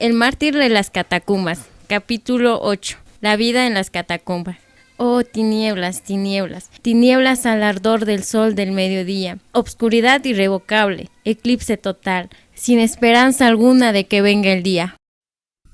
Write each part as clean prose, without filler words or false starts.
El mártir de las catacumbas, capítulo 8. La vida en las catacumbas. Oh, tinieblas, tinieblas, tinieblas al ardor del sol del mediodía, obscuridad irrevocable, eclipse total, sin esperanza alguna de que venga el día.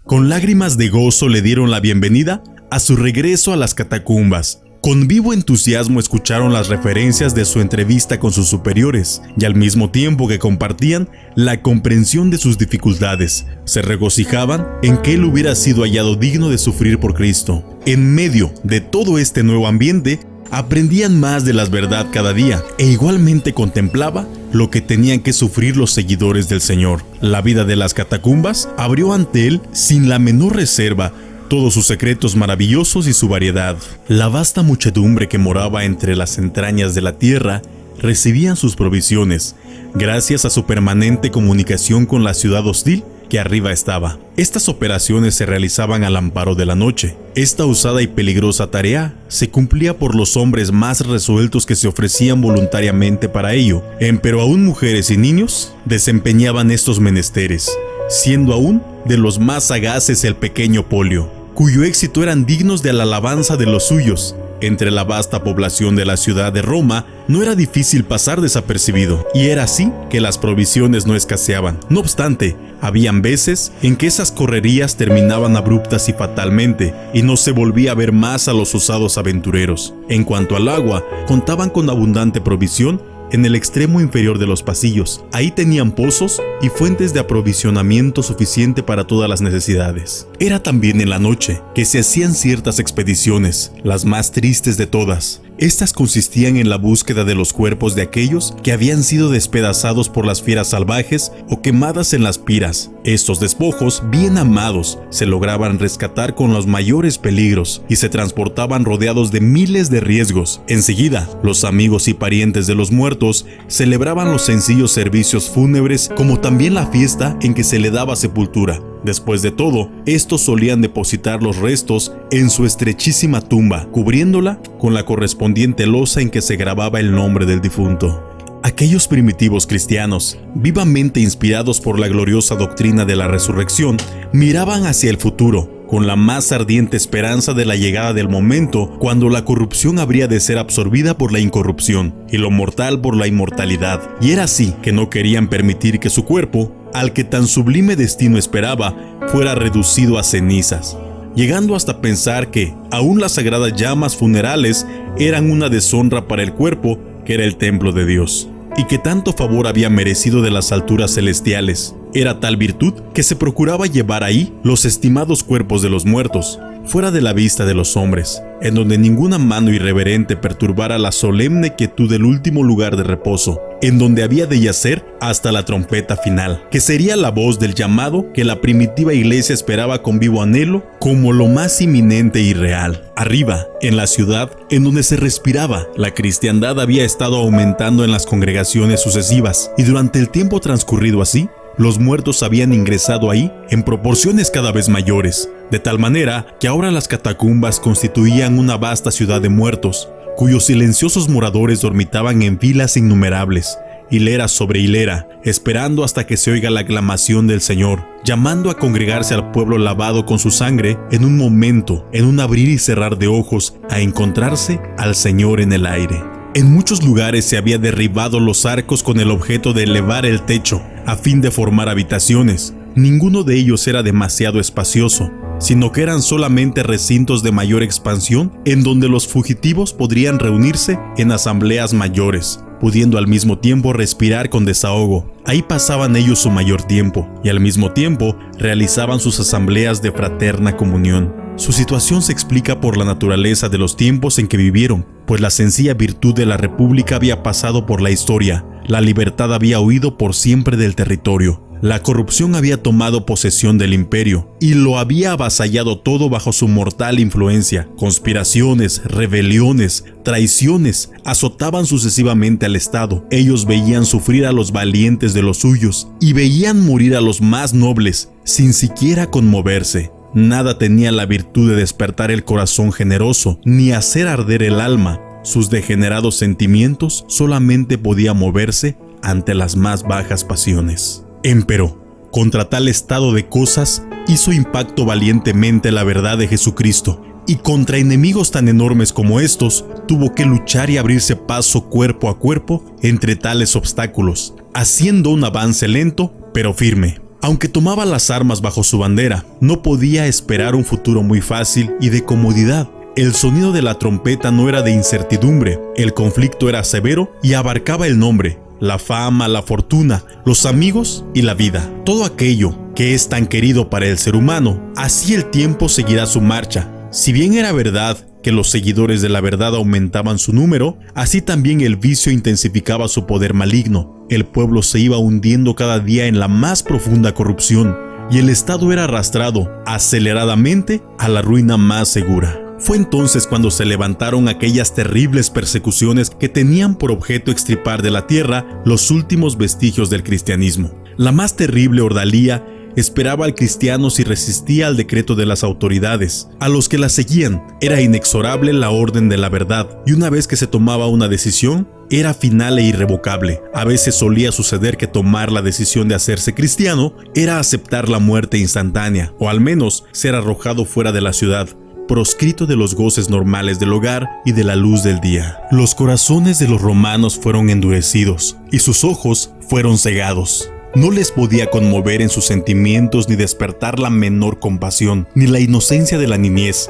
Con lágrimas de gozo le dieron la bienvenida a su regreso a las catacumbas. Con vivo entusiasmo escucharon las referencias de su entrevista con sus superiores y al mismo tiempo que compartían la comprensión de sus dificultades, se regocijaban en que él hubiera sido hallado digno de sufrir por Cristo. En medio de todo este nuevo ambiente, aprendían más de la verdad cada día e igualmente contemplaba lo que tenían que sufrir los seguidores del Señor. La vida de las catacumbas abrió ante él sin la menor reserva todos sus secretos maravillosos y su variedad. La vasta muchedumbre que moraba entre las entrañas de la tierra recibían sus provisiones, gracias a su permanente comunicación con la ciudad hostil que arriba estaba. Estas operaciones se realizaban al amparo de la noche. Esta usada y peligrosa tarea se cumplía por los hombres más resueltos que se ofrecían voluntariamente para ello. Empero aún mujeres y niños desempeñaban estos menesteres, siendo aún de los más sagaces el pequeño Polio, cuyo éxito eran dignos de la alabanza de los suyos. Entre la vasta población de la ciudad de Roma no era difícil pasar desapercibido, y era así que las provisiones no escaseaban. No obstante, habían veces en que esas correrías terminaban abruptas y fatalmente, y no se volvía a ver más a los osados aventureros. En cuanto al agua, contaban con abundante provisión en el extremo inferior de los pasillos. Ahí tenían pozos y fuentes de aprovisionamiento suficiente para todas las necesidades. Era también en la noche que se hacían ciertas expediciones, las más tristes de todas. Estas consistían en la búsqueda de los cuerpos de aquellos que habían sido despedazados por las fieras salvajes o quemadas en las piras. Estos despojos, bien amados, se lograban rescatar con los mayores peligros y se transportaban rodeados de miles de riesgos. Enseguida, los amigos y parientes de los muertos celebraban los sencillos servicios fúnebres como también la fiesta en que se le daba sepultura. Después de todo, estos solían depositar los restos en su estrechísima tumba, cubriéndola con la correspondiente losa en que se grababa el nombre del difunto. Aquellos primitivos cristianos, vivamente inspirados por la gloriosa doctrina de la resurrección, miraban hacia el futuro con la más ardiente esperanza de la llegada del momento cuando la corrupción habría de ser absorbida por la incorrupción y lo mortal por la inmortalidad. Y era así que no querían permitir que su cuerpo, al que tan sublime destino esperaba, fuera reducido a cenizas, llegando hasta pensar que aún las sagradas llamas funerales eran una deshonra para el cuerpo que era el templo de Dios, y que tanto favor había merecido de las alturas celestiales. Era tal virtud que se procuraba llevar ahí los estimados cuerpos de los muertos, fuera de la vista de los hombres, en donde ninguna mano irreverente perturbara la solemne quietud del último lugar de reposo, en donde había de yacer hasta la trompeta final, que sería la voz del llamado que la primitiva iglesia esperaba con vivo anhelo como lo más inminente y real. Arriba, en la ciudad en donde se respiraba, la cristiandad había estado aumentando en las congregaciones sucesivas, y durante el tiempo transcurrido así, los muertos habían ingresado ahí en proporciones cada vez mayores, de tal manera que ahora las catacumbas constituían una vasta ciudad de muertos, cuyos silenciosos moradores dormitaban en filas innumerables, hilera sobre hilera, esperando hasta que se oiga la aclamación del Señor, llamando a congregarse al pueblo lavado con su sangre en un momento, en un abrir y cerrar de ojos, a encontrarse al Señor en el aire. En muchos lugares se había derribado los arcos con el objeto de elevar el techo, a fin de formar habitaciones. Ninguno de ellos era demasiado espacioso, sino que eran solamente recintos de mayor expansión en donde los fugitivos podrían reunirse en asambleas mayores, pudiendo al mismo tiempo respirar con desahogo. Ahí pasaban ellos su mayor tiempo y al mismo tiempo realizaban sus asambleas de fraterna comunión. Su situación se explica por la naturaleza de los tiempos en que vivieron, pues la sencilla virtud de la república había pasado por la historia, la libertad había huido por siempre del territorio, la corrupción había tomado posesión del imperio y lo había avasallado todo bajo su mortal influencia. Conspiraciones, rebeliones, traiciones azotaban sucesivamente al Estado. Ellos veían sufrir a los valientes de los suyos y veían morir a los más nobles sin siquiera conmoverse. Nada tenía la virtud de despertar el corazón generoso, ni hacer arder el alma. Sus degenerados sentimientos solamente podían moverse ante las más bajas pasiones. Empero, Contra tal estado de cosas, hizo impacto valientemente la verdad de Jesucristo, y contra enemigos tan enormes como estos, tuvo que luchar y abrirse paso cuerpo a cuerpo entre tales obstáculos, haciendo un avance lento, pero firme. Aunque tomaba las armas bajo su bandera, no podía esperar un futuro muy fácil y de comodidad. El sonido de la trompeta no era de incertidumbre, el conflicto era severo y abarcaba el nombre, la fama, la fortuna, los amigos y la vida. Todo aquello que es tan querido para el ser humano, así el tiempo seguirá su marcha. Si bien era verdad que los seguidores de la verdad aumentaban su número, así también el vicio intensificaba su poder maligno. El pueblo se iba hundiendo cada día en la más profunda corrupción, y el Estado era arrastrado aceleradamente a la ruina más segura. Fue entonces cuando se levantaron aquellas terribles persecuciones que tenían por objeto extirpar de la tierra los últimos vestigios del cristianismo. La más terrible ordalía esperaba al cristiano si resistía al decreto de las autoridades. A los que la seguían era inexorable la orden de la verdad, y una vez que se tomaba una decisión, era final e irrevocable. A veces solía suceder que tomar la decisión de hacerse cristiano era aceptar la muerte instantánea, o al menos ser arrojado fuera de la ciudad, proscrito de los goces normales del hogar y de la luz del día. Los corazones de los romanos fueron endurecidos, y sus ojos fueron cegados. No les podía conmover en sus sentimientos ni despertar la menor compasión, ni la inocencia de la niñez,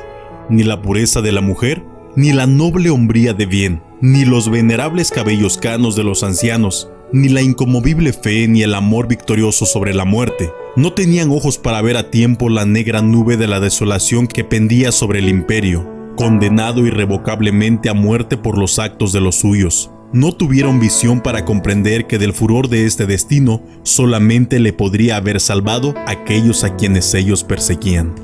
ni la pureza de la mujer, ni la noble hombría de bien, ni los venerables cabellos canos de los ancianos, ni la inconmovible fe, ni el amor victorioso sobre la muerte. No tenían ojos para ver a tiempo la negra nube de la desolación que pendía sobre el imperio, condenado irrevocablemente a muerte por los actos de los suyos. No tuvieron visión para comprender que del furor de este destino solamente le podría haber salvado aquellos a quienes ellos perseguían.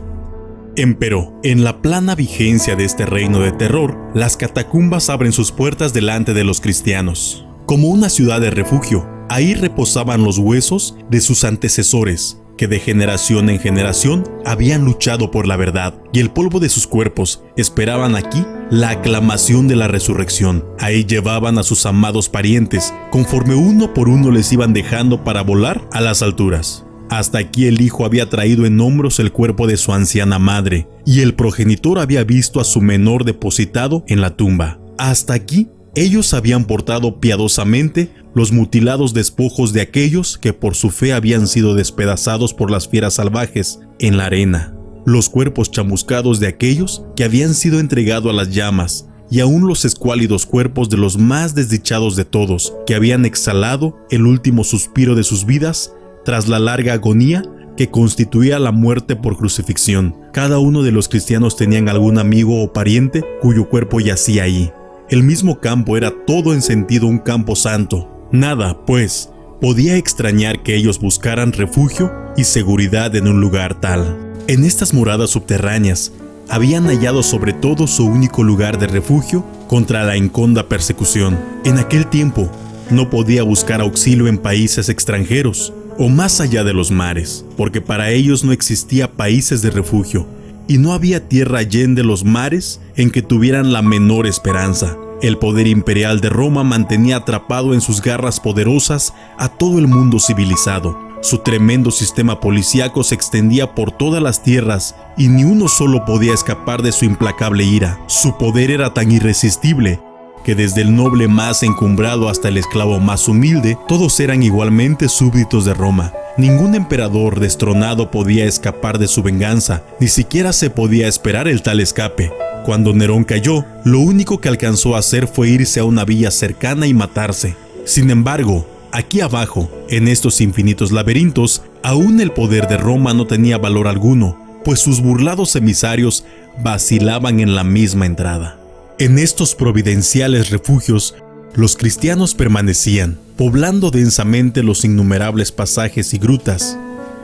Empero, en la plana vigencia de este reino de terror, las catacumbas abren sus puertas delante de los cristianos. Como una ciudad de refugio, ahí reposaban los huesos de sus antecesores, que de generación en generación habían luchado por la verdad, y el polvo de sus cuerpos esperaban aquí la aclamación de la resurrección. Ahí llevaban a sus amados parientes, conforme uno por uno les iban dejando para volar a las alturas. Hasta aquí el hijo había traído en hombros el cuerpo de su anciana madre, y el progenitor había visto a su menor depositado en la tumba. Hasta aquí ellos habían portado piadosamente los mutilados despojos de aquellos que por su fe habían sido despedazados por las fieras salvajes en la arena, los cuerpos chamuscados de aquellos que habían sido entregados a las llamas, y aún los escuálidos cuerpos de los más desdichados de todos, que habían exhalado el último suspiro de sus vidas tras la larga agonía que constituía la muerte por crucifixión. Cada uno de los cristianos tenían algún amigo o pariente cuyo cuerpo yacía ahí. El mismo campo era todo en sentido un campo santo. Nada, pues, podía extrañar que ellos buscaran refugio y seguridad en un lugar tal. En estas moradas subterráneas, habían hallado sobre todo su único lugar de refugio contra la inconda persecución. En aquel tiempo, no podía buscar auxilio en países extranjeros o más allá de los mares, porque para ellos no existía países de refugio, y no había tierra allende los mares en que tuvieran la menor esperanza. El poder imperial de Roma mantenía atrapado en sus garras poderosas a todo el mundo civilizado. Su tremendo sistema policíaco se extendía por todas las tierras y ni uno solo podía escapar de su implacable ira. Su poder era tan irresistible que desde el noble más encumbrado hasta el esclavo más humilde, todos eran igualmente súbditos de Roma. Ningún emperador destronado podía escapar de su venganza, ni siquiera se podía esperar el tal escape. Cuando Nerón cayó, lo único que alcanzó a hacer fue irse a una villa cercana y matarse. Sin embargo, aquí abajo, en estos infinitos laberintos, aún el poder de Roma no tenía valor alguno, pues sus burlados emisarios vacilaban en la misma entrada. En estos providenciales refugios, los cristianos permanecían, poblando densamente los innumerables pasajes y grutas.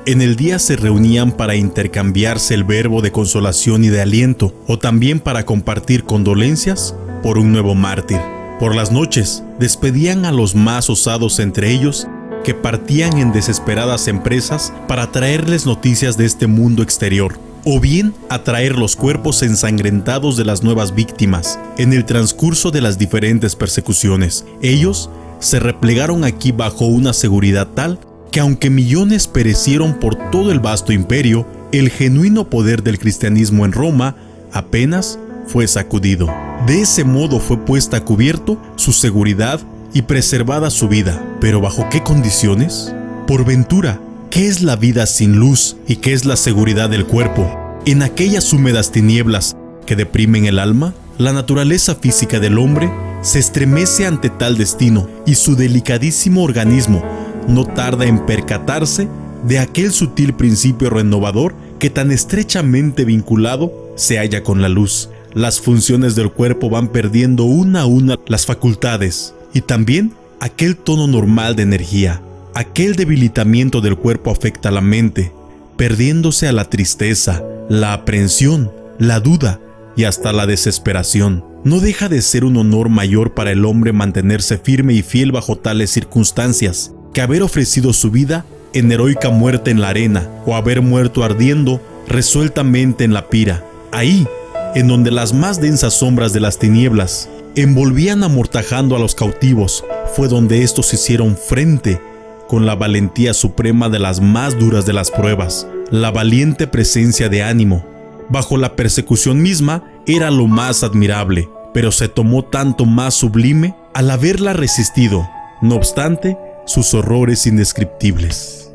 En el día se reunían para intercambiarse el verbo de consolación y de aliento, o también para compartir condolencias por un nuevo mártir. Por las noches, despedían a los más osados entre ellos, que partían en desesperadas empresas para traerles noticias de este mundo exterior, o bien a traer los cuerpos ensangrentados de las nuevas víctimas. En el transcurso de las diferentes persecuciones, ellos se replegaron aquí bajo una seguridad tal que aunque millones perecieron por todo el vasto imperio, el genuino poder del cristianismo en Roma apenas fue sacudido. De ese modo fue puesta a cubierto su seguridad y preservada su vida. ¿Pero bajo qué condiciones? Por ventura, ¿qué es la vida sin luz y qué es la seguridad del cuerpo? En aquellas húmedas tinieblas que deprimen el alma, la naturaleza física del hombre se estremece ante tal destino y su delicadísimo organismo no tarda en percatarse de aquel sutil principio renovador que tan estrechamente vinculado se halla con la luz. Las funciones del cuerpo van perdiendo una a una las facultades y también aquel tono normal de energía. Aquel debilitamiento del cuerpo afecta a la mente, perdiéndose a la tristeza, la aprensión, la duda y hasta la desesperación. No deja de ser un honor mayor para el hombre mantenerse firme y fiel bajo tales circunstancias, que haber ofrecido su vida en heroica muerte en la arena o haber muerto ardiendo resueltamente en la pira. Ahí, en donde las más densas sombras de las tinieblas envolvían amortajando a los cautivos, fue donde estos hicieron frente con la valentía suprema de las más duras de las pruebas. La valiente presencia de ánimo bajo la persecución misma era lo más admirable, pero se tomó tanto más sublime al haberla resistido, no obstante sus horrores indescriptibles.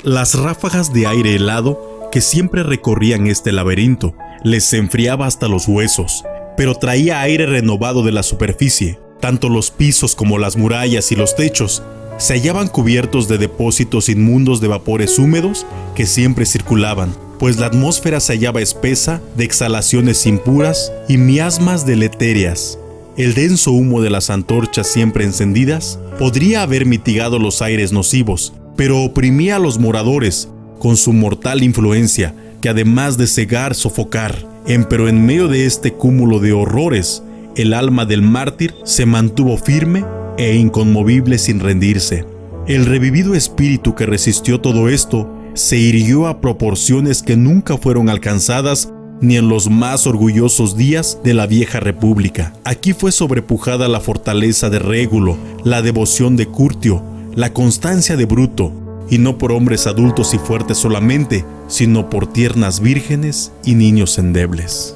Las ráfagas de aire helado que siempre recorrían este laberinto les enfriaba hasta los huesos, pero traía aire renovado de la superficie. Tanto los pisos como las murallas y los techos se hallaban cubiertos de depósitos inmundos de vapores húmedos que siempre circulaban, pues la atmósfera se hallaba espesa de exhalaciones impuras y miasmas deletéreas. El denso humo de las antorchas siempre encendidas podría haber mitigado los aires nocivos, pero oprimía a los moradores con su mortal influencia, que además de cegar, sofocar. Pero en medio de este cúmulo de horrores, el alma del mártir se mantuvo firme e inconmovible sin rendirse. El revivido espíritu que resistió todo esto se irguió a proporciones que nunca fueron alcanzadas ni en los más orgullosos días de la vieja república. Aquí fue sobrepujada la fortaleza de Régulo, la devoción de Curtio, la constancia de Bruto, y no por hombres adultos y fuertes solamente, sino por tiernas vírgenes y niños endebles.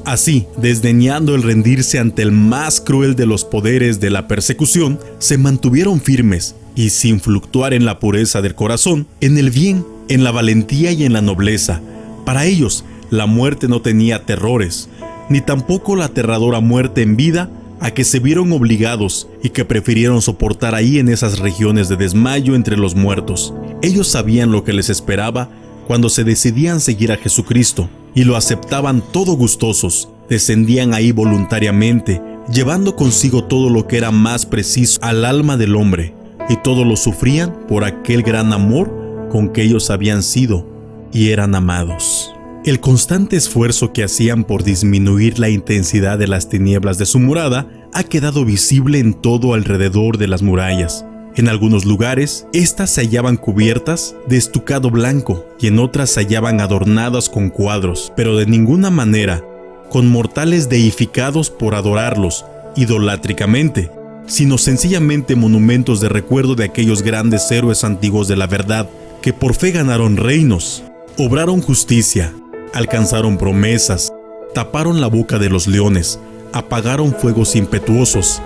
Así, desdeñando el rendirse ante el más cruel de los poderes de la persecución, se mantuvieron firmes y sin fluctuar en la pureza del corazón, en el bien, en la valentía y en la nobleza. Para ellos, la muerte no tenía terrores, ni tampoco la aterradora muerte en vida a que se vieron obligados y que prefirieron soportar ahí en esas regiones de desmayo entre los muertos. Ellos sabían lo que les esperaba cuando se decidían seguir a Jesucristo y lo aceptaban todo gustosos. Descendían ahí voluntariamente, llevando consigo todo lo que era más preciso al alma del hombre, y todo lo sufrían por aquel gran amor con que ellos habían sido y eran amados. El constante esfuerzo que hacían por disminuir la intensidad de las tinieblas de su morada ha quedado visible en todo alrededor de las murallas. En algunos lugares, estas se hallaban cubiertas de estucado blanco y en otras se hallaban adornadas con cuadros, pero de ninguna manera con mortales deificados por adorarlos idolátricamente, sino sencillamente monumentos de recuerdo de aquellos grandes héroes antiguos de la verdad que por fe ganaron reinos, obraron justicia, alcanzaron promesas, taparon la boca de los leones, apagaron fuegos impetuosos,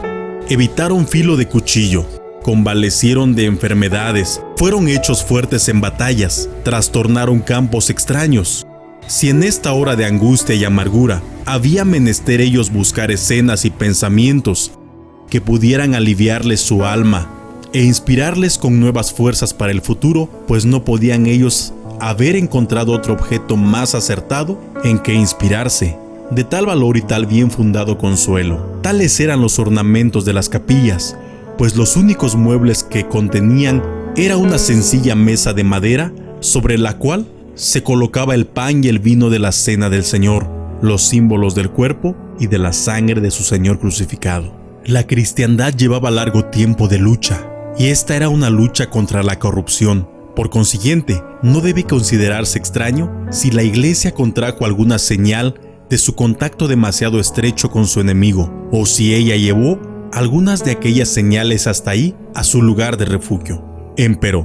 evitaron filo de cuchillo, convalecieron de enfermedades, fueron hechos fuertes en batallas, trastornaron campos extraños. Si en esta hora de angustia y amargura había menester ellos buscar escenas y pensamientos que pudieran aliviarles su alma e inspirarles con nuevas fuerzas para el futuro, pues no podían ellos haber encontrado otro objeto más acertado en que inspirarse, de tal valor y tal bien fundado consuelo. Tales eran los ornamentos de las capillas, pues los únicos muebles que contenían era una sencilla mesa de madera sobre la cual se colocaba el pan y el vino de la cena del Señor, los símbolos del cuerpo y de la sangre de su Señor crucificado. La cristiandad llevaba largo tiempo de lucha, y esta era una lucha contra la corrupción. Por consiguiente, no debe considerarse extraño si la Iglesia contrajo alguna señal de su contacto demasiado estrecho con su enemigo, o si ella llevó algunas de aquellas señales hasta ahí, a su lugar de refugio. Empero,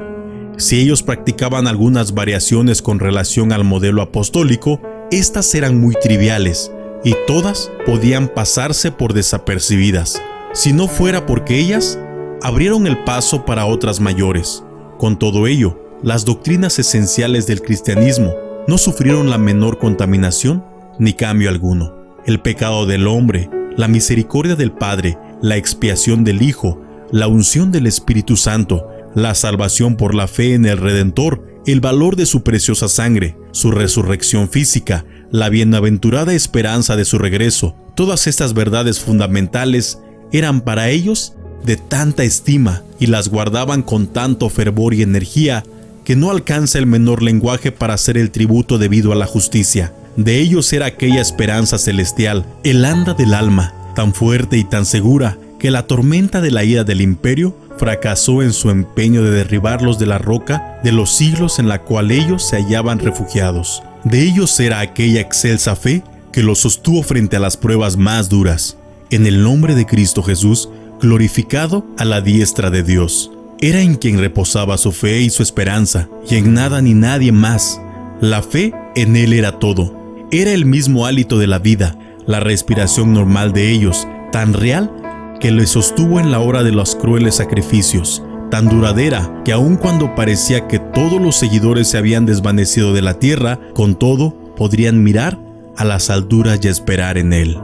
si ellos practicaban algunas variaciones con relación al modelo apostólico, estas eran muy triviales y todas podían pasarse por desapercibidas, si no fuera porque ellas abrieron el paso para otras mayores. Con todo ello, las doctrinas esenciales del cristianismo no sufrieron la menor contaminación ni cambio alguno. El pecado del hombre, la misericordia del Padre, la expiación del Hijo, la unción del Espíritu Santo, la salvación por la fe en el Redentor, el valor de su preciosa sangre, su resurrección física, la bienaventurada esperanza de su regreso, todas estas verdades fundamentales eran para ellos de tanta estima y las guardaban con tanto fervor y energía que no alcanza el menor lenguaje para hacer el tributo debido a la justicia. De ellos era aquella esperanza celestial, el anda del alma, tan fuerte y tan segura que la tormenta de la ira del imperio fracasó en su empeño de derribarlos de la roca de los siglos en la cual ellos se hallaban refugiados. De ellos era aquella excelsa fe que los sostuvo frente a las pruebas más duras. En el nombre de Cristo Jesús, glorificado a la diestra de Dios. Era en quien reposaba su fe y su esperanza, y en nada ni nadie más. La fe en Él era todo. Era el mismo hálito de la vida, la respiración normal de ellos, tan real que les sostuvo en la hora de los crueles sacrificios, tan duradera que aun cuando parecía que todos los seguidores se habían desvanecido de la tierra, con todo podrían mirar a las alturas y esperar en Él.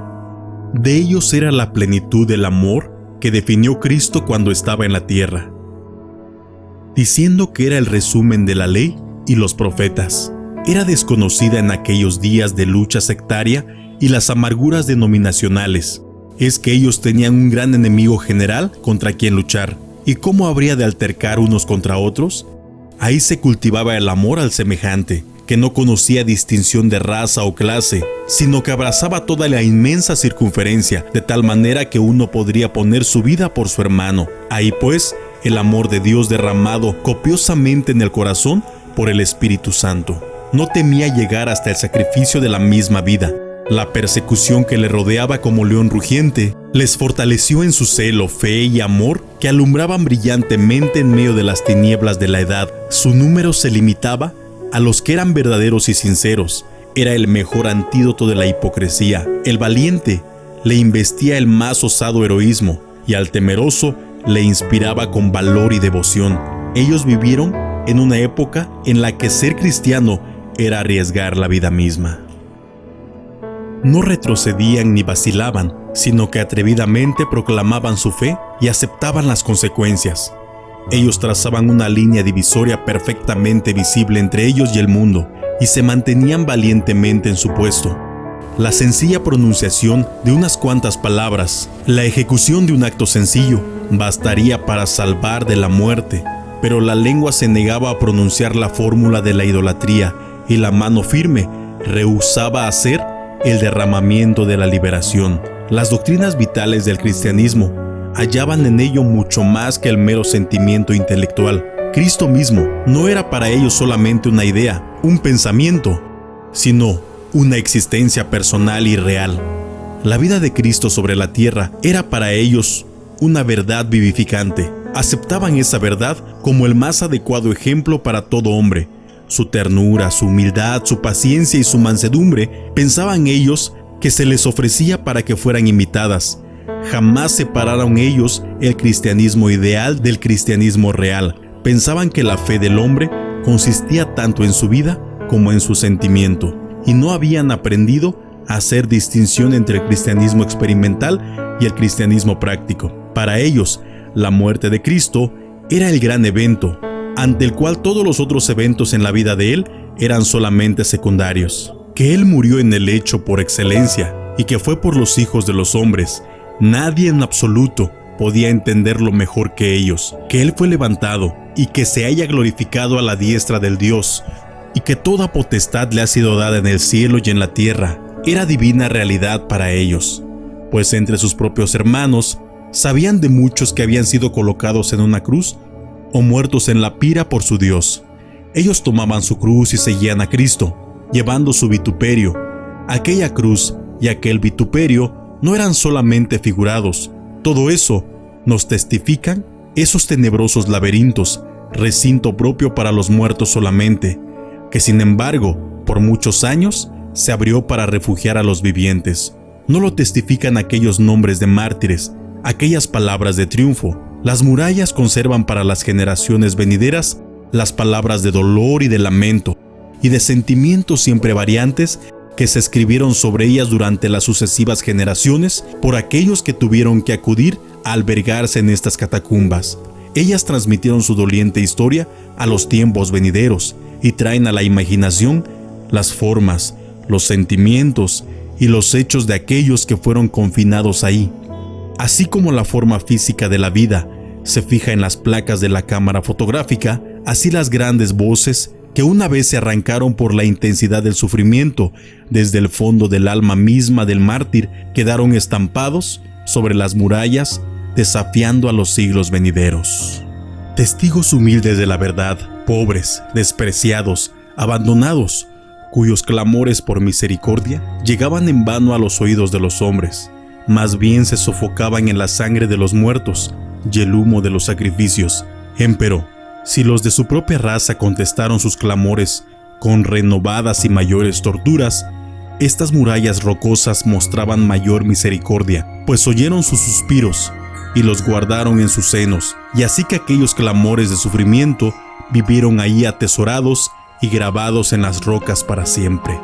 De ellos era la plenitud del amor que definió Cristo cuando estaba en la tierra, diciendo que era el resumen de la ley y los profetas. Era desconocida en aquellos días de lucha sectaria y las amarguras denominacionales. Es que ellos tenían un gran enemigo general contra quien luchar. ¿Y cómo habría de altercar unos contra otros? Ahí se cultivaba el amor al semejante, que no conocía distinción de raza o clase, sino que abrazaba toda la inmensa circunferencia, de tal manera que uno podría poner su vida por su hermano. Ahí pues, el amor de Dios derramado copiosamente en el corazón por el Espíritu Santo. No temía llegar hasta el sacrificio de la misma vida. La persecución que le rodeaba como león rugiente les fortaleció en su celo, fe y amor que alumbraban brillantemente en medio de las tinieblas de la edad. Su número se limitaba a los que eran verdaderos y sinceros. Era el mejor antídoto de la hipocresía. El valiente le investía el más osado heroísmo y al temeroso le inspiraba con valor y devoción. Ellos vivieron en una época en la que ser cristiano era arriesgar la vida misma. No retrocedían ni vacilaban, sino que atrevidamente proclamaban su fe y aceptaban las consecuencias. Ellos trazaban una línea divisoria perfectamente visible entre ellos y el mundo, y se mantenían valientemente en su puesto. La sencilla pronunciación de unas cuantas palabras, la ejecución de un acto sencillo, bastaría para salvar de la muerte, pero la lengua se negaba a pronunciar la fórmula de la idolatría, y la mano firme rehusaba hacer el derramamiento de la liberación. Las doctrinas vitales del cristianismo hallaban en ello mucho más que el mero sentimiento intelectual. Cristo mismo no era para ellos solamente una idea, un pensamiento, sino una existencia personal y real. La vida de Cristo sobre la tierra era para ellos una verdad vivificante. Aceptaban esa verdad como el más adecuado ejemplo para todo hombre. Su ternura, su humildad, su paciencia y su mansedumbre, pensaban ellos que se les ofrecía para que fueran imitadas. Jamás separaron ellos el cristianismo ideal del cristianismo real. Pensaban que la fe del hombre consistía tanto en su vida como en su sentimiento, y no habían aprendido a hacer distinción entre el cristianismo experimental y el cristianismo práctico. Para ellos, la muerte de Cristo era el gran evento, ante el cual todos los otros eventos en la vida de Él eran solamente secundarios. Que Él murió en el hecho por excelencia y que fue por los hijos de los hombres. Nadie en absoluto podía entenderlo mejor que ellos. Que Él fue levantado y que se haya glorificado a la diestra del Dios y que toda potestad le ha sido dada en el cielo y en la tierra. Era divina realidad para ellos, pues entre sus propios hermanos sabían de muchos que habían sido colocados en una cruz o muertos en la pira por su Dios. Ellos tomaban su cruz y seguían a Cristo, llevando su vituperio. Aquella cruz y aquel vituperio no eran solamente figurados. Todo eso nos testifican esos tenebrosos laberintos, recinto propio para los muertos solamente, que sin embargo, por muchos años, se abrió para refugiar a los vivientes. No lo testifican aquellos nombres de mártires, aquellas palabras de triunfo. Las murallas conservan para las generaciones venideras las palabras de dolor y de lamento, y de sentimientos siempre variantes que se escribieron sobre ellas durante las sucesivas generaciones por aquellos que tuvieron que acudir a albergarse en estas catacumbas. Ellas transmitieron su doliente historia a los tiempos venideros y traen a la imaginación las formas, los sentimientos y los hechos de aquellos que fueron confinados ahí. Así como la forma física de la vida se fija en las placas de la cámara fotográfica, así las grandes voces que una vez se arrancaron por la intensidad del sufrimiento desde el fondo del alma misma del mártir quedaron estampados sobre las murallas, desafiando a los siglos venideros. Testigos humildes de la verdad, pobres, despreciados, abandonados, cuyos clamores por misericordia llegaban en vano a los oídos de los hombres, más bien se sofocaban en la sangre de los muertos y el humo de los sacrificios. Empero, si los de su propia raza contestaron sus clamores con renovadas y mayores torturas, estas murallas rocosas mostraban mayor misericordia, pues oyeron sus suspiros y los guardaron en sus senos, y así que aquellos clamores de sufrimiento vivieron ahí atesorados y grabados en las rocas para siempre.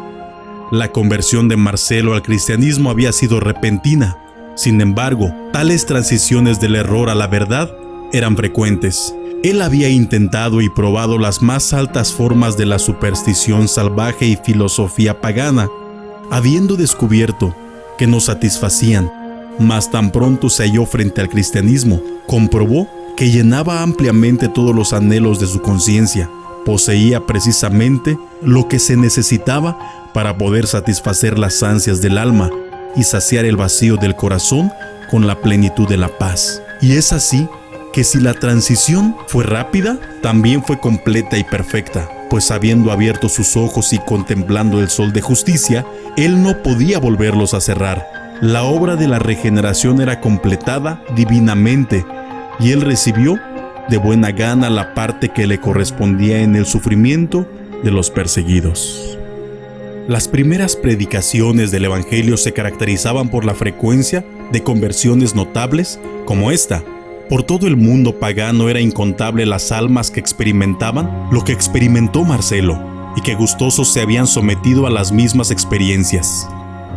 La conversión de Marcelo al cristianismo había sido repentina. Sin embargo, tales transiciones del error a la verdad eran frecuentes. Él había intentado y probado las más altas formas de la superstición salvaje y filosofía pagana, habiendo descubierto que no satisfacían, mas tan pronto se halló frente al cristianismo, comprobó que llenaba ampliamente todos los anhelos de su conciencia, poseía precisamente lo que se necesitaba para poder satisfacer las ansias del alma y saciar el vacío del corazón con la plenitud de la paz. Y es así que si la transición fue rápida, también fue completa y perfecta, pues habiendo abierto sus ojos y contemplando el sol de justicia, él no podía volverlos a cerrar. La obra de la regeneración era completada divinamente, y él recibió de buena gana la parte que le correspondía en el sufrimiento de los perseguidos. Las primeras predicaciones del Evangelio se caracterizaban por la frecuencia de conversiones notables como esta. Por todo el mundo pagano era incontable las almas que experimentaban lo que experimentó Marcelo, y que gustosos se habían sometido a las mismas experiencias,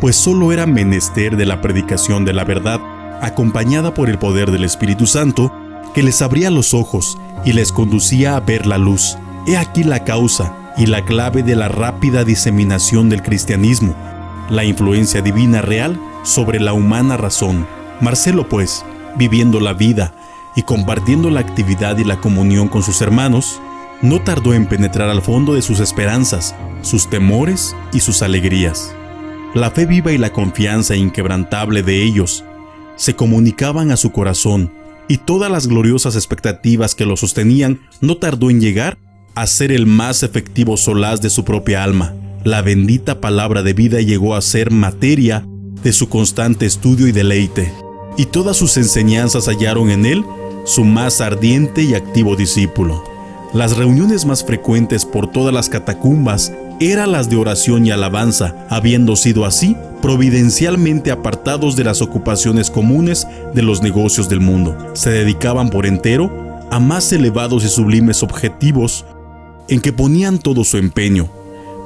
pues solo era menester de la predicación de la verdad, acompañada por el poder del Espíritu Santo, que les abría los ojos y les conducía a ver la luz. He aquí la causa y la clave de la rápida diseminación del cristianismo, la influencia divina real sobre la humana razón. Marcelo, pues, viviendo la vida y compartiendo la actividad y la comunión con sus hermanos, no tardó en penetrar al fondo de sus esperanzas, sus temores y sus alegrías. La fe viva y la confianza inquebrantable de ellos se comunicaban a su corazón, y todas las gloriosas expectativas que lo sostenían no tardó en llegar a ser el más efectivo solaz de su propia alma. La bendita palabra de vida llegó a ser materia de su constante estudio y deleite, y todas sus enseñanzas hallaron en él su más ardiente y activo discípulo. Las reuniones más frecuentes por todas las catacumbas eran las de oración y alabanza, habiendo sido así providencialmente apartados de las ocupaciones comunes de los negocios del mundo. Se dedicaban por entero a más elevados y sublimes objetivos en que ponían todo su empeño,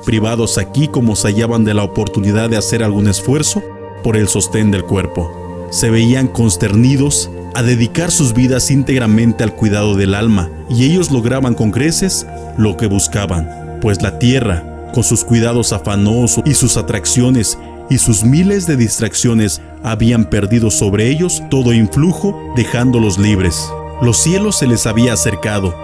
privados aquí como se hallaban de la oportunidad de hacer algún esfuerzo por el sostén del cuerpo. Se veían consternidos a dedicar sus vidas íntegramente al cuidado del alma, y ellos lograban con creces lo que buscaban, pues la tierra, con sus cuidados afanosos y sus atracciones y sus miles de distracciones, habían perdido sobre ellos todo influjo, dejándolos libres. Los cielos se les había acercado.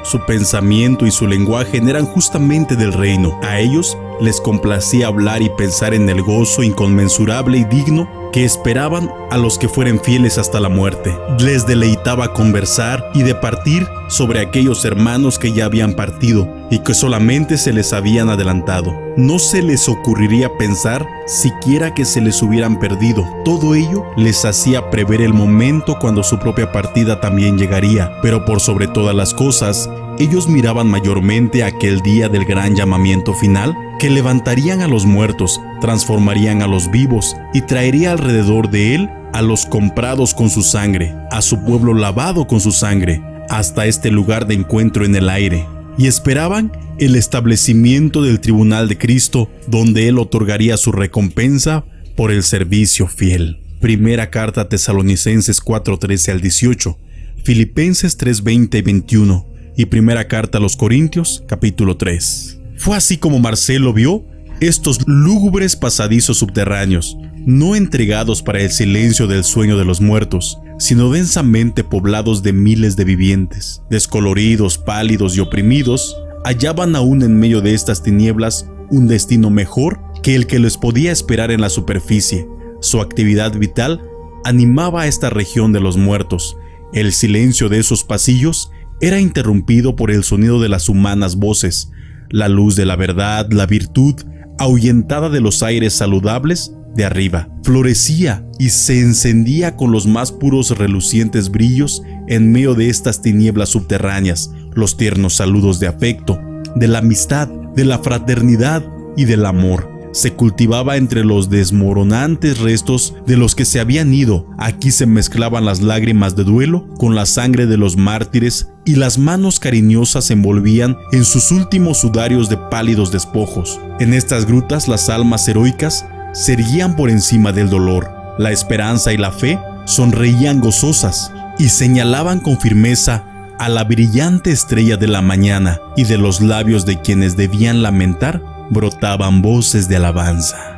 Su pensamiento y su lenguaje eran justamente del reino. A ellos les complacía hablar y pensar en el gozo inconmensurable y digno que esperaban a los que fueran fieles hasta la muerte. Les deleitaba conversar y departir sobre aquellos hermanos que ya habían partido y que solamente se les habían adelantado. No se les ocurriría pensar siquiera que se les hubieran perdido. Todo ello les hacía prever el momento cuando su propia partida también llegaría, pero por sobre todas las cosas, ellos miraban mayormente aquel día del gran llamamiento final, que levantarían a los muertos, transformarían a los vivos y traería alrededor de él a los comprados con su sangre, a su pueblo lavado con su sangre, hasta este lugar de encuentro en el aire. Y esperaban el establecimiento del tribunal de Cristo, donde él otorgaría su recompensa por el servicio fiel. Primera carta a Tesalonicenses 4:13 al 18, Filipenses 3:20 y 21 y primera carta a los Corintios capítulo 3. Fue así como Marcelo vio estos lúgubres pasadizos subterráneos, no entregados para el silencio del sueño de los muertos, sino densamente poblados de miles de vivientes. Descoloridos, pálidos y oprimidos, hallaban aún en medio de estas tinieblas un destino mejor que el que les podía esperar en la superficie. Su actividad vital animaba a esta región de los muertos. El silencio de esos pasillos era interrumpido por el sonido de las humanas voces, la luz de la verdad, la virtud, ahuyentada de los aires saludables de arriba, florecía y se encendía con los más puros relucientes brillos en medio de estas tinieblas subterráneas, los tiernos saludos de afecto, de la amistad, de la fraternidad y del amor. Se cultivaba entre los desmoronantes restos de los que se habían ido. Aquí se mezclaban las lágrimas de duelo con la sangre de los mártires y las manos cariñosas se envolvían en sus últimos sudarios de pálidos despojos. En estas grutas las almas heroicas se erguían por encima del dolor. La esperanza y la fe sonreían gozosas y señalaban con firmeza a la brillante estrella de la mañana, y de los labios de quienes debían lamentar brotaban voces de alabanza.